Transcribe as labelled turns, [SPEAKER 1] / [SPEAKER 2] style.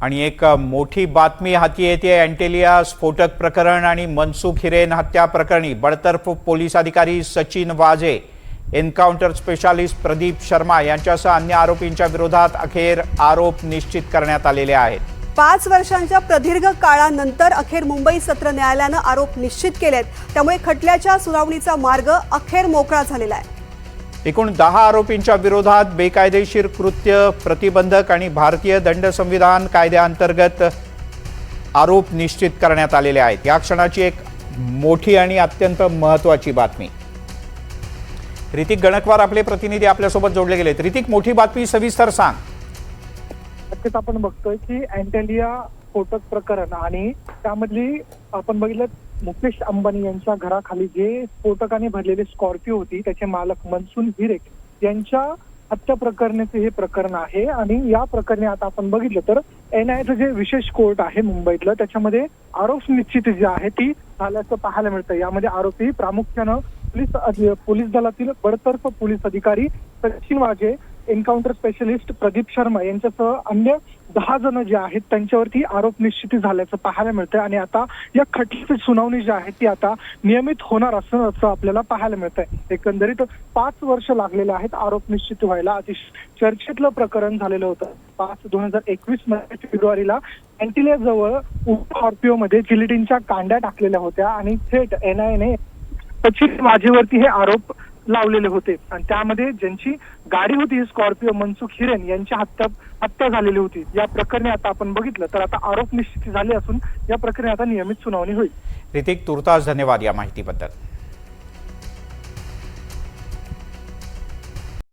[SPEAKER 1] आणि एक मोठी बातमी हाती येते। अँटेलिया स्फोटक प्रकरण आणि मनसुख हिरेन हत्या प्रकरणी बडतर्फ पोलीस अधिकारी सचिन वाजे, एन्काउंटर स्पेशालिस्ट प्रदीप शर्मा यांच्यासह अन्य आरोपींच्या विरोधात अखेर आरोप निश्चित करण्यात आलेले आहेत।
[SPEAKER 2] 5 वर्षांच्या प्रदीर्घ काळानंतर अखेर मुंबई सत्र न्यायालयाने आरोप निश्चित केलेत, त्यामुळे खटल्याच्या सुनावणीचा मार्ग अखेर मोकळा झालेला आहे।
[SPEAKER 1] एकूण 10 आरोपींच्या विरोधात बेकायदेशीर कृत्य प्रतिबंधक आणि भारतीय दंड संविधान कायद्याअंतर्गत आरोप निश्चित करण्यात आलेले आहेत। या क्षणाची एक मोठी आणि अत्यंत महत्त्वाची बातमी। ऋतिक गणकवार आपले प्रतिनिधी आपल्यासोबत जोडले गेलेत। ऋतिक, मोठी बातमी सविस्तर सांग।
[SPEAKER 3] नक्कीच आपण बघतोय की अँटेलिया स्फोटक प्रकरण आणि त्यामधली आपण बघितलं मुकेश अंबानी यांच्या घराखाली जे स्फोटकाने भरलेले स्कॉर्पिओ होती त्याचे मालक मनसुख हिरेन यांच्या हत्या प्रकरणाचे हे प्रकरण आहे। आणि या प्रकरणी आता आपण बघितलं तर NIAचं जे विशेष कोर्ट आहे मुंबईतलं त्याच्यामध्ये आरोप निश्चिती जी आहे ती झाल्याचं पाहायला मिळतं। यामध्ये आरोपी प्रामुख्यानं पोलीस दलातील बडतर्फ पोलीस अधिकारी सचिन वाजे, एन्काउंटर स्पेशलिस्ट प्रदीप शर्मा यांच्यासह अन्य 10 जण जे आहेत त्यांच्यावरती आरोप निश्चिती झाल्याचं पाहायला मिळतंय। आणि आता या खटल्याची सुनावणी जी आहे ती आता नियमित होणार असं आपल्याला पाहायला मिळतंय। एकंदरीत 5 वर्ष लागलेले आहेत आरोप निश्चित व्हायला। अतिशय चर्चेतलं प्रकरण झालेलं होतं। 2021 मध्ये फेब्रुवारीला अँटेलिया जवळ स्कॉर्पिओ मध्ये जिलेटिनच्या कांड्या टाकलेल्या होत्या आणि थेट NIAने सचिन वाजेवरती हे आरोप लावलेले होते। आणि त्यामध्ये ज्यांची गाडी होती स्कॉर्पिओ मनसुख हिरेन यांची हत्या झालेली होती। या प्रकरणी आता आपण बघितलं तर आता आरोप निश्चित झाले असून या प्रकरणी आता नियमित सुनावणी होईल।
[SPEAKER 1] ऋतिक, तुर्तास धन्यवाद या माहितीबद्दल।